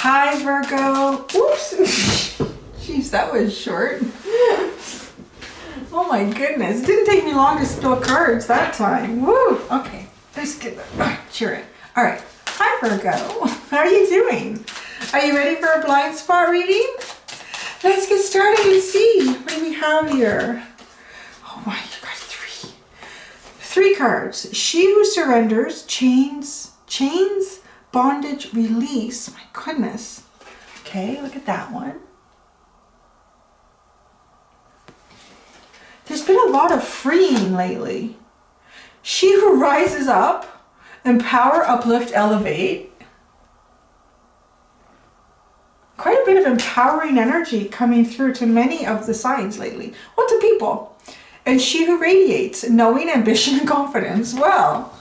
Hi, Virgo. Oops. Jeez, that was short. Oh my goodness. It didn't take me long to spell cards that time. Woo. Okay. Let's get cheer it. All right. Hi, Virgo. How are you doing? Are you ready for a blind spot reading? Let's get started and see. What do we have here? Oh my, you got three cards. She who surrenders, chains, bondage, release. My goodness. Okay, look at that one. There's been a lot of freeing lately. She who rises up, empower, uplift, elevate. Quite a bit of empowering energy coming through to many of the signs lately. Well, to people. And she who radiates, knowing, ambition, and confidence. Well,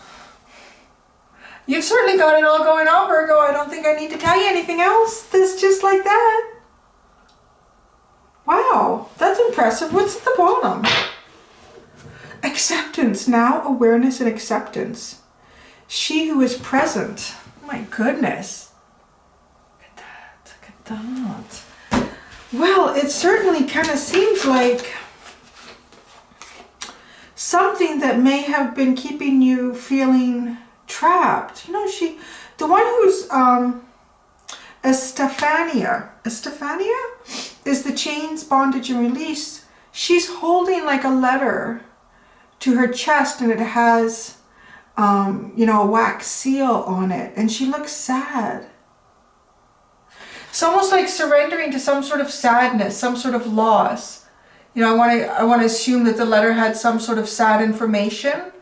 you've certainly got it all going on, Virgo. I don't think I need to tell you anything else. That's just like that. Wow, that's impressive. What's at the bottom? Acceptance, now awareness and acceptance. She who is present. My goodness. Look at that, look at that. Well, it certainly kind of seems like something that may have been keeping you feeling trapped. You know, the one who's Estefania is the chains, bondage, and release. She's holding like a letter to her chest, and it has, you know, a wax seal on it, and she looks sad. It's almost like surrendering to some sort of sadness, some sort of loss. You know, I want to assume that the letter had some sort of sad information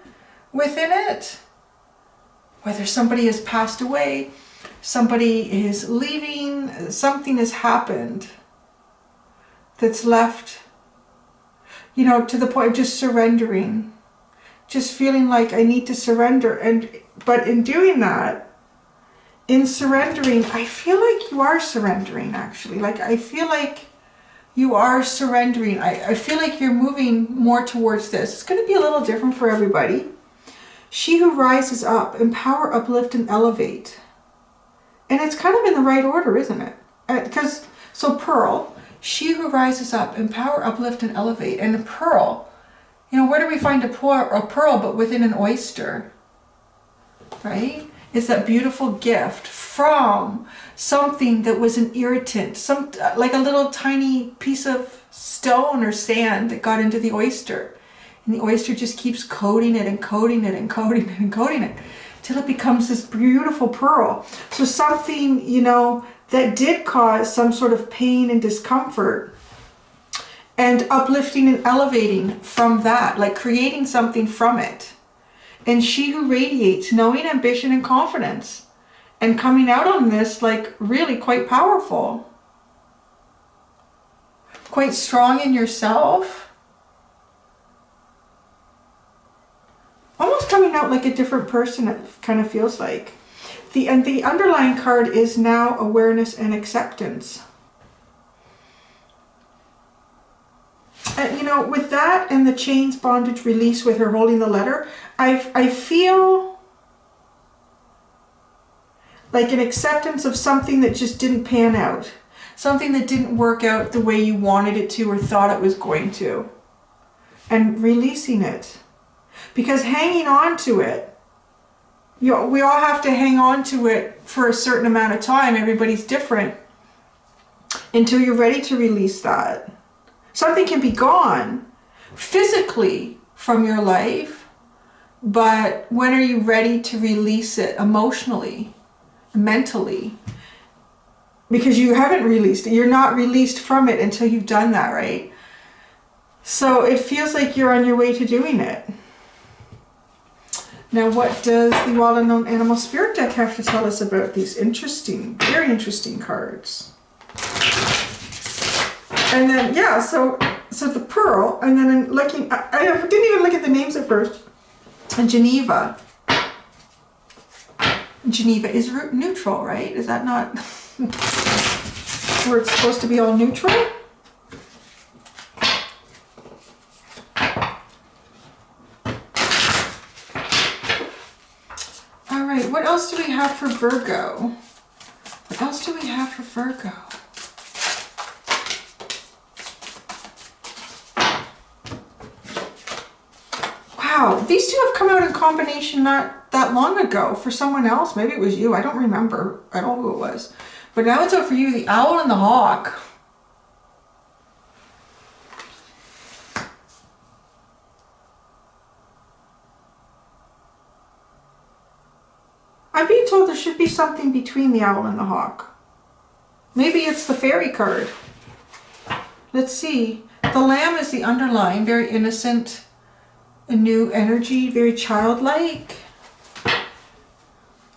within it. Whether somebody has passed away, somebody is leaving, something has happened that's left, you know, to the point of just surrendering, just feeling like I need to surrender. But in doing that, in surrendering, I feel like you are surrendering, actually. Like, I feel like you are surrendering. I feel like you're moving more towards this. It's going to be a little different for everybody. She who rises up, empower, uplift, and elevate. And it's kind of in the right order, isn't it? So Pearl, she who rises up, empower, uplift, and elevate. And a pearl, you know, where do we find a pearl but within an oyster? Right? It's that beautiful gift from something that was an irritant, like a little tiny piece of stone or sand that got into the oyster. And the oyster just keeps coating it and coating it and coating it and coating it till it becomes this beautiful pearl. So something, you know, that did cause some sort of pain and discomfort, and uplifting and elevating from that, like creating something from it. And she who radiates, knowing, ambition, and confidence, and coming out on this like really quite powerful, quite strong in yourself. Almost coming out like a different person, it kind of feels like. The underlying card is now awareness and acceptance. And, you know, with that and the chains, bondage, release with her holding the letter, I feel like an acceptance of something that just didn't pan out. Something that didn't work out the way you wanted it to or thought it was going to. And releasing it. Because hanging on to it, you know, we all have to hang on to it for a certain amount of time. Everybody's different. Until you're ready to release that. Something can be gone physically from your life, but when are you ready to release it emotionally, mentally? Because you haven't released it. You're not released from it until you've done that, right? So it feels like you're on your way to doing it. Now, what does the well-known animal spirit deck have to tell us about these interesting, very interesting cards? And then, yeah, so the pearl, and then I'm looking, I didn't even look at the names at first. And Geneva. Geneva is neutral, right? Is that not where it's supposed to be all neutral? All right, what else do we have for Virgo? What else do we have for Virgo? Wow, these two have come out in combination not that long ago for someone else. Maybe it was you. I don't remember at all who it was. But now it's out for you, the Owl and the Hawk. I'm being told there should be something between the Owl and the Hawk. Maybe it's the Fairy card. Let's see. The Lamb is the underlying, very innocent, a new energy, very childlike.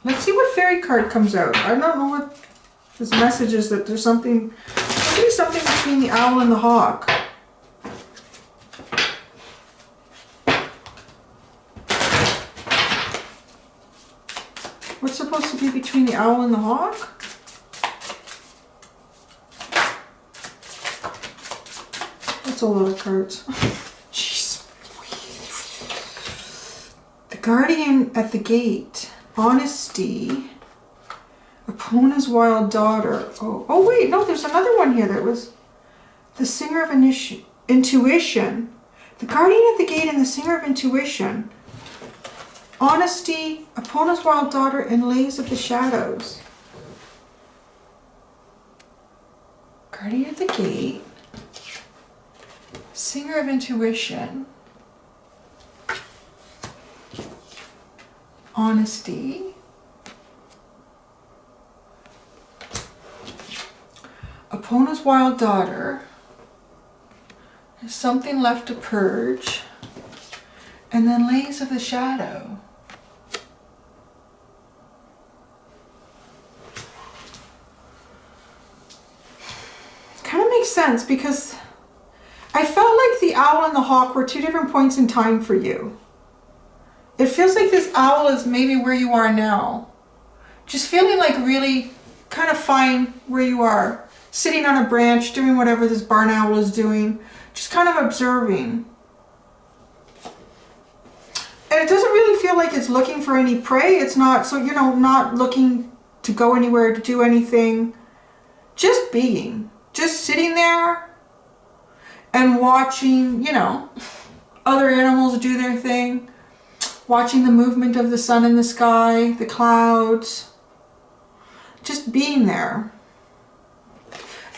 Let's see what Fairy card comes out. I don't know what this message is, that there's something, maybe something between the Owl and the Hawk. What's supposed to be between the Owl and the Hawk? That's a lot of cards. Jeez. The Guardian at the Gate. Honesty. Epona's Wild Daughter. Oh wait, no, there's another one here that was the Singer of Intuition. The Guardian at the Gate and the Singer of Intuition. Honesty, Epona's Wild Daughter, and Lays of the Shadows. Guardian at the Gate. Singer of Intuition. Honesty. Epona's Wild Daughter. There's something left to purge. And then Lays of the Shadow. Kind of makes sense because I felt like the Owl and the Hawk were two different points in time for you. It feels like this Owl is maybe where you are now. Just feeling like really kind of fine where you are. Sitting on a branch, doing whatever this barn owl is doing. Just kind of observing. And it doesn't really feel like it's looking for any prey. It's not, so, you know, not looking to go anywhere, to do anything. Just being. Just sitting there and watching, you know, other animals do their thing. Watching the movement of the sun in the sky, the clouds. Just being there.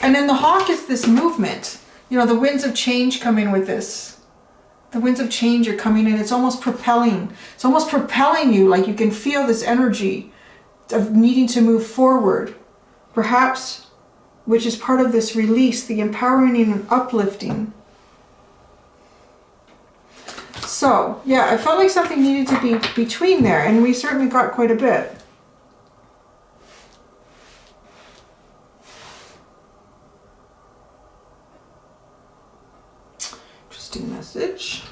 And then the hawk is this movement. You know, the winds of change come in with this. The winds of change are coming in. It's almost propelling. It's almost propelling you, like you can feel this energy of needing to move forward. Perhaps, which is part of this release, the empowering and uplifting. So, yeah, I felt like something needed to be between there, and we certainly got quite a bit. Interesting message.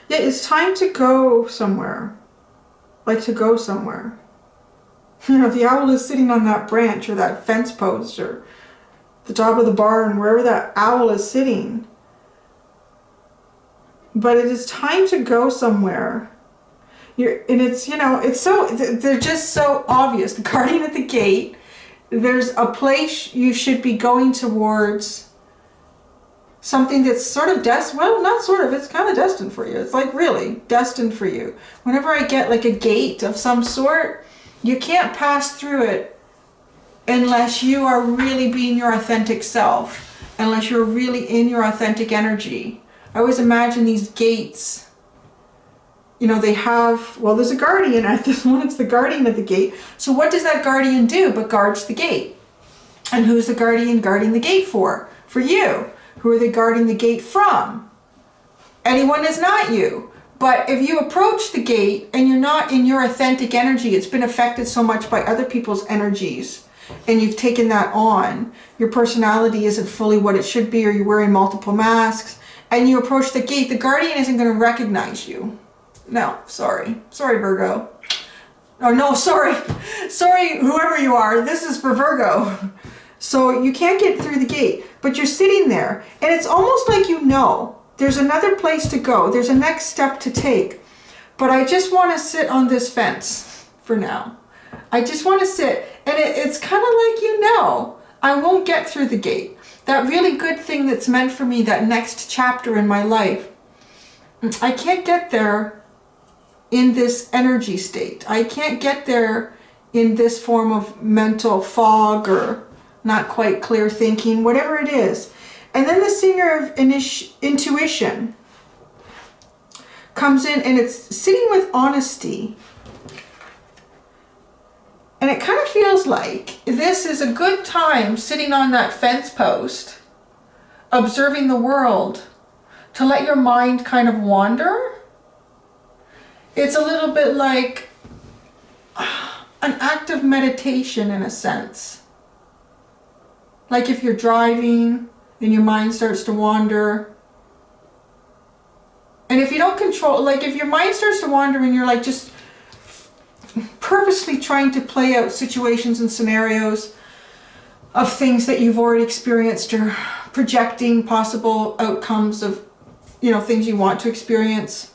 Yeah, it's time to go somewhere. Like to go somewhere. You know, the owl is sitting on that branch or that fence post or the top of the barn, wherever that owl is sitting. But it is time to go somewhere. And it's, you know, it's so, they're just so obvious. The guardian at the gate, there's a place you should be going towards, something that's sort of well, not sort of, it's kind of destined for you. It's like really destined for you. Whenever I get like a gate of some sort, you can't pass through it unless you are really being your authentic self, unless you're really in your authentic energy. I always imagine these gates, you know, they have, well, there's a guardian at this one, it's the guardian at the gate. So what does that guardian do but guards the gate? And who's the guardian guarding the gate for? For you. Who are they guarding the gate from? Anyone is not you. But if you approach the gate and you're not in your authentic energy, it's been affected so much by other people's energies, and you've taken that on, your personality isn't fully what it should be, or you're wearing multiple masks, and you approach the gate, the guardian isn't going to recognize you. No, sorry. Sorry, Virgo. Oh, no, sorry. Sorry, whoever you are. This is for Virgo. So you can't get through the gate, but you're sitting there, and it's almost like you know there's another place to go. There's a next step to take, but I just want to sit on this fence for now. I just want to sit, and it's kind of like, you know, I won't get through the gate. That really good thing that's meant for me, that next chapter in my life, I can't get there in this energy state. I can't get there in this form of mental fog or not quite clear thinking, whatever it is. And then the singer of intuition comes in, and it's sitting with honesty. And it kind of feels like this is a good time sitting on that fence post, observing the world, to let your mind kind of wander. It's a little bit like an act of meditation in a sense. Like if you're driving and your mind starts to wander. And if you don't control, like if your mind starts to wander and you're like just purposely trying to play out situations and scenarios of things that you've already experienced, or projecting possible outcomes of, you know, things you want to experience.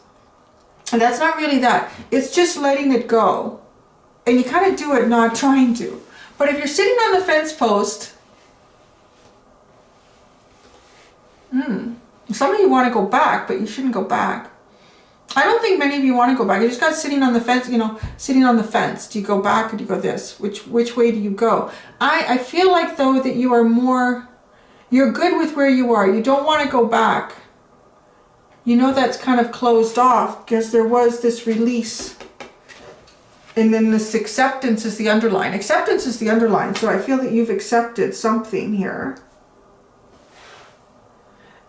And that's not really that. It's just letting it go. And you kind of do it not trying to. But if you're sitting on the fence post, some of you want to go back, but you shouldn't go back. I don't think many of you want to go back. You just got sitting on the fence, you know, sitting on the fence. Do you go back or do you go this? Which way do you go? I feel like, though, that you are more, you're good with where you are. You don't want to go back. You know that's kind of closed off because there was this release. And then this acceptance is the underline. Acceptance is the underline. So I feel that you've accepted something here.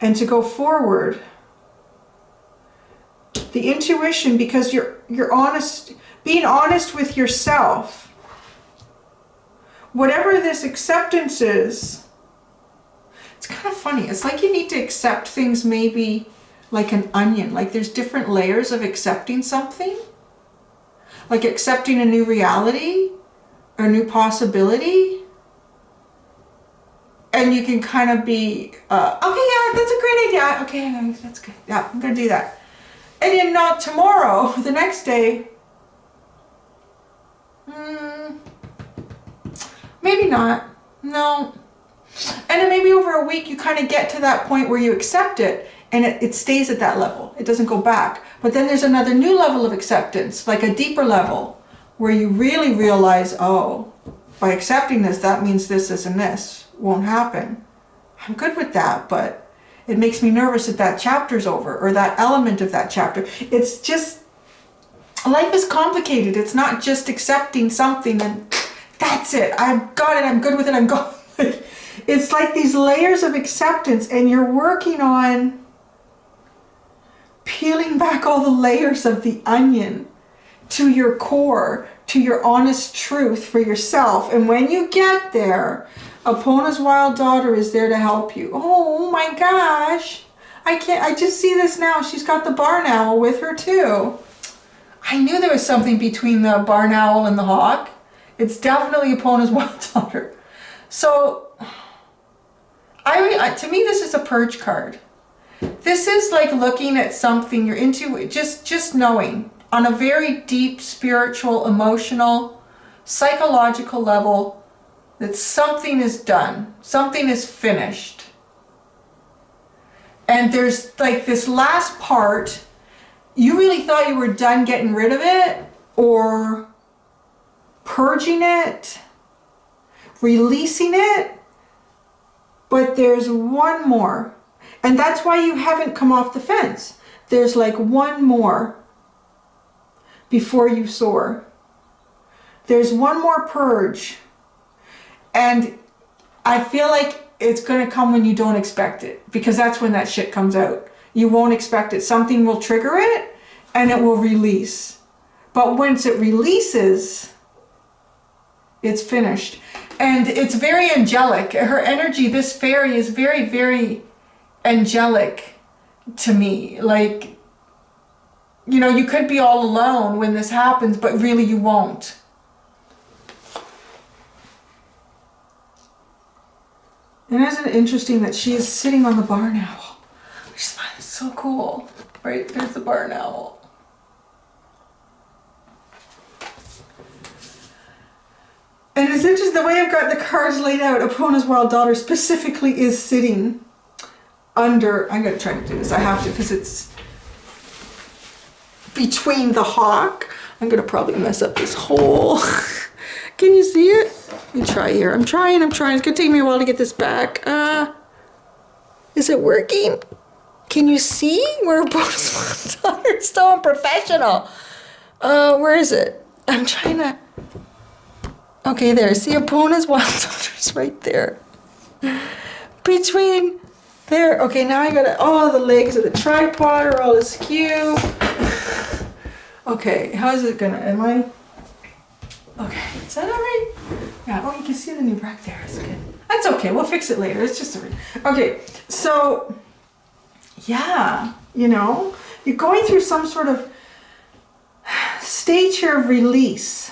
And to go forward, the intuition, because you're honest, being honest with yourself. Whatever this acceptance is, it's kind of funny. It's like you need to accept things maybe like an onion. Like there's different layers of accepting something. Like accepting a new reality or a new possibility. And you can kind of be, okay, yeah, that's a great idea. Okay, that's good. Yeah, I'm going to do that. And then not tomorrow, the next day, maybe not. No. And then maybe over a week, you kind of get to that point where you accept it. And it stays at that level. It doesn't go back. But then there's another new level of acceptance, like a deeper level, where you really realize, oh, by accepting this, that means this, and this won't happen. I'm good with that, but it makes me nervous that chapter's over, or that element of that chapter. It's just, life is complicated. It's not just accepting something and that's it. I've got it. I'm good with it. I'm going. It's like these layers of acceptance, and you're working on peeling back all the layers of the onion to your core, to your honest truth for yourself. And when you get there, Apona's wild daughter is there to help you. Oh my gosh. I just see this now. She's got the barn owl with her too. I knew there was something between the barn owl and the hawk. It's definitely Apona's wild daughter. So, to me, this is a purge card. This is like looking at something you're into, just knowing on a very deep spiritual, emotional, psychological level that something is done, something is finished. And there's like this last part, you really thought you were done getting rid of it or purging it, releasing it, but there's one more. And that's why you haven't come off the fence. There's like one more before you soar. There's one more purge. And I feel like it's going to come when you don't expect it, because that's when that shit comes out. You won't expect it. Something will trigger it and it will release. But once it releases, it's finished. And it's very angelic. Her energy, this fairy, is very, very angelic to me. Like, you know, you could be all alone when this happens, but really you won't. And isn't it interesting that she is sitting on the barn owl? I just find it so cool. Right, there's the barn owl. And it's interesting, the way I've got the cards laid out, Epona's wild daughter specifically is sitting under, I'm going to try to do this, I have to, because it's between the hawk. I'm going to probably mess up this hole. Can you see it? Let me try here. I'm trying. It's going to take me a while to get this back. Is it working? Can you see where Epona's wild daughter is so unprofessional? Where is it? I'm trying to... Okay, there. See, Epona's wild daughter's right there. Between there. Okay, now I gotta... Oh, the legs of the tripod are all askew. Okay, how's it gonna... Am I... Okay, is that all right? Yeah, oh, you can see the new bracket there. It's good. That's okay. We'll fix it later. It's just a... Okay, so... Yeah, you know, you're going through some sort of stage here of release.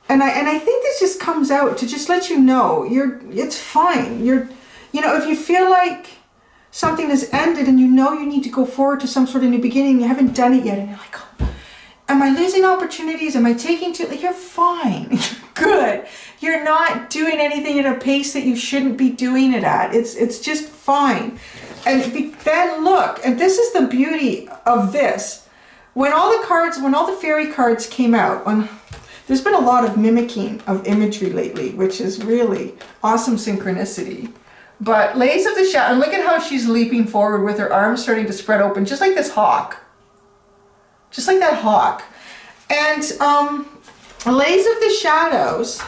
And I think this just comes out to just let you know it's fine. You know, if you feel like something has ended and you know you need to go forward to some sort of new beginning, you haven't done it yet, and you're like, oh, am I losing opportunities? Am I taking too, like, you're fine. You're good. You're not doing anything at a pace that you shouldn't be doing it at. It's just fine. And then look, and this is the beauty of this. When all the fairy cards came out, there's been a lot of mimicking of imagery lately, which is really awesome synchronicity. But Ladies of the Shadow, and look at how she's leaping forward with her arms starting to spread open, just like this hawk. Just like that hawk. And Ladies of the Shadows,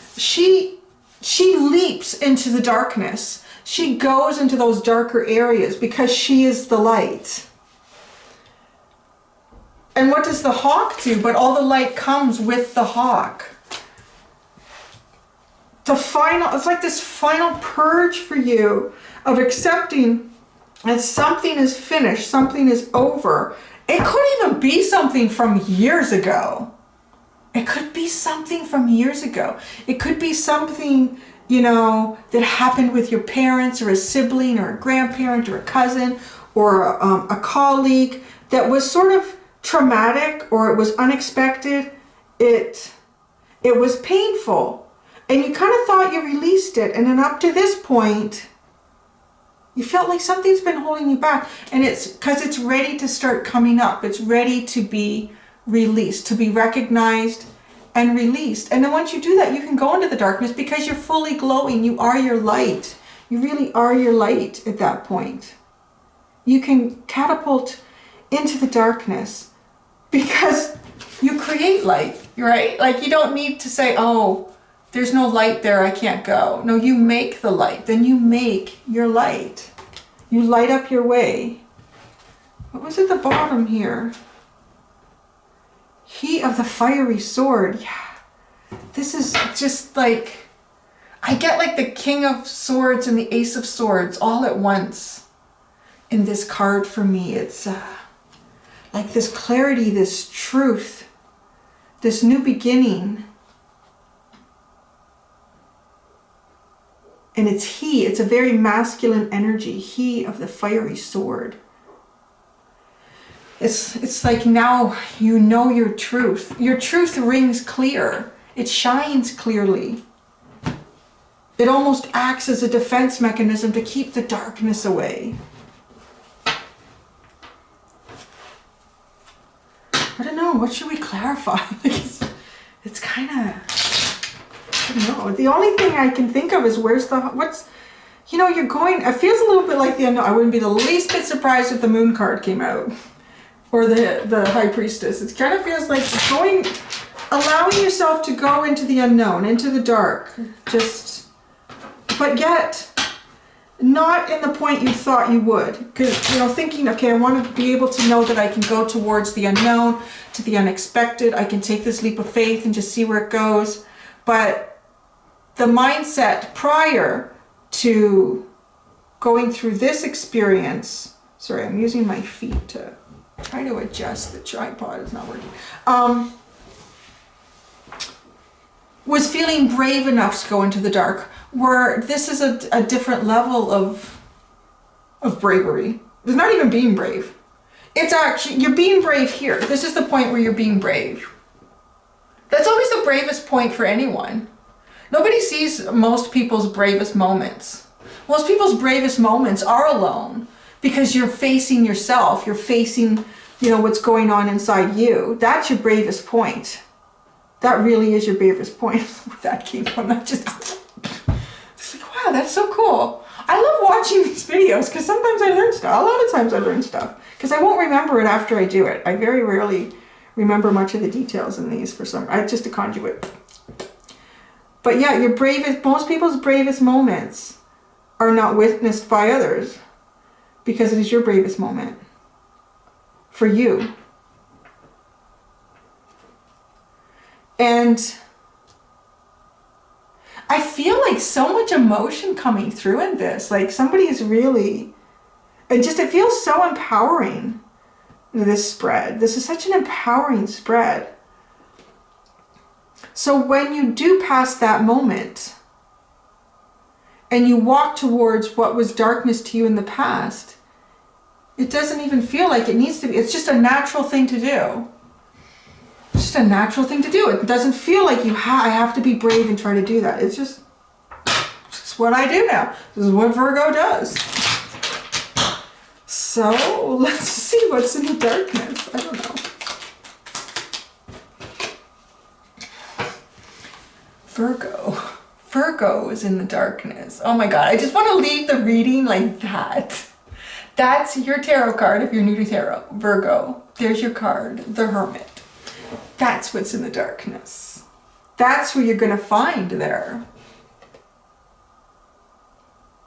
she leaps into the darkness. She goes into those darker areas because she is the light. And what does the hawk do? But all the light comes with the hawk. It's like this final purge for you of accepting that something is finished, something is over. It could even be something from years ago. It could be something from years ago. It could be something, you know, that happened with your parents or a sibling or a grandparent or a cousin or a colleague that was sort of traumatic, or it was unexpected. It was painful. And you kind of thought you released it. And then up to this point, you felt like something's been holding you back. And it's because it's ready to start coming up. It's ready to be released, to be recognized and released. And then once you do that, you can go into the darkness because you're fully glowing. You are your light. You really are your light at that point. You can catapult into the darkness because you create light, right? Like, you don't need to say, oh, there's no light there, I can't go. No, you make the light. Then you make your light. You light up your way. What was at the bottom here? He of the fiery sword. Yeah. This is just like, I get like the King of Swords and the Ace of Swords all at once in this card for me. It's like this clarity, this truth, this new beginning. And it's a very masculine energy. He of the fiery sword. It's like now you know your truth. Your truth rings clear. It shines clearly. It almost acts as a defense mechanism to keep the darkness away. I don't know, what should we clarify? It's kind of, I don't know. The only thing I can think of is you know, you're going, it feels a little bit like the unknown. I wouldn't be the least bit surprised if the moon card came out. Or the high priestess. It kind of feels like allowing yourself to go into the unknown, into the dark. But yet, not in the point you thought you would. Because, you know, thinking, okay, I want to be able to know that I can go towards the unknown, to the unexpected. I can take this leap of faith and just see where it goes. But the mindset prior to going through this experience, sorry, I'm using my feet to try to adjust the tripod, it's not working. Was feeling brave enough to go into the dark, where this is a different level of bravery. It's not even being brave. It's actually, you're being brave here. This is the point where you're being brave. That's always the bravest point for anyone. Nobody sees most people's bravest moments. Most people's bravest moments are alone because you're facing yourself. You're facing, you know, what's going on inside you. That's your bravest point. That really is your bravest point. Where that came from, that just, it's like, wow, that's so cool. I love watching these videos because sometimes I learn stuff. A lot of times I learn stuff because I won't remember it after I do it. I very rarely remember much of the details in these for some, I'm just a conduit. But yeah, your bravest, most people's bravest moments are not witnessed by others because it is your bravest moment for you. And I feel like so much emotion coming through in this. Like somebody is really, it feels so empowering, this spread. This is such an empowering spread. So when you do pass that moment and you walk towards what was darkness to you in the past, it doesn't even feel like it needs to be. It's just a natural thing to do. It's just a natural thing to do. It doesn't feel like I have to be brave and try to do that. It's just what I do now. This is what Virgo does. So let's see what's in the darkness. I don't know. Virgo is in the darkness. Oh my God, I just want to leave the reading like that. That's your tarot card if you're new to tarot. Virgo, there's your card, the Hermit. That's what's in the darkness. That's what you're going to find there.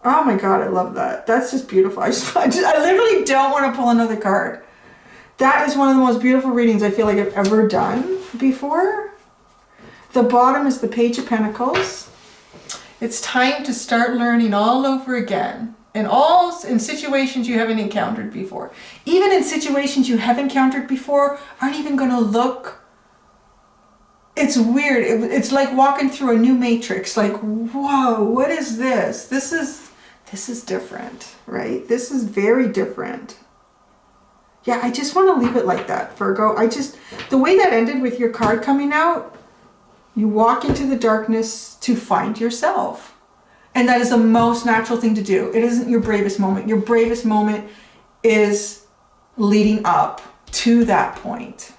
Oh my God, I love that. That's just beautiful. I literally don't want to pull another card. That is one of the most beautiful readings I feel like I've ever done before. The bottom is the Page of Pentacles. It's time to start learning all over again. In situations you haven't encountered before. Even in situations you have encountered before aren't even going to look. It's weird. It's like walking through a new matrix. Like, whoa, what is this? This is different, right? This is very different. Yeah, I just want to leave it like that, Virgo. The way that ended with your card coming out, you walk into the darkness to find yourself. And that is the most natural thing to do. It isn't your bravest moment. Your bravest moment is leading up to that point.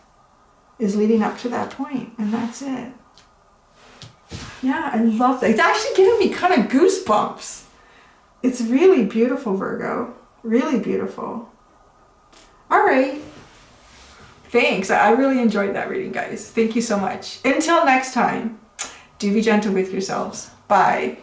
And that's it. Yeah, I love that. It's actually giving me kind of goosebumps. It's really beautiful, Virgo. Really beautiful. All right. Thanks. I really enjoyed that reading, guys. Thank you so much. Until next time, do be gentle with yourselves. Bye.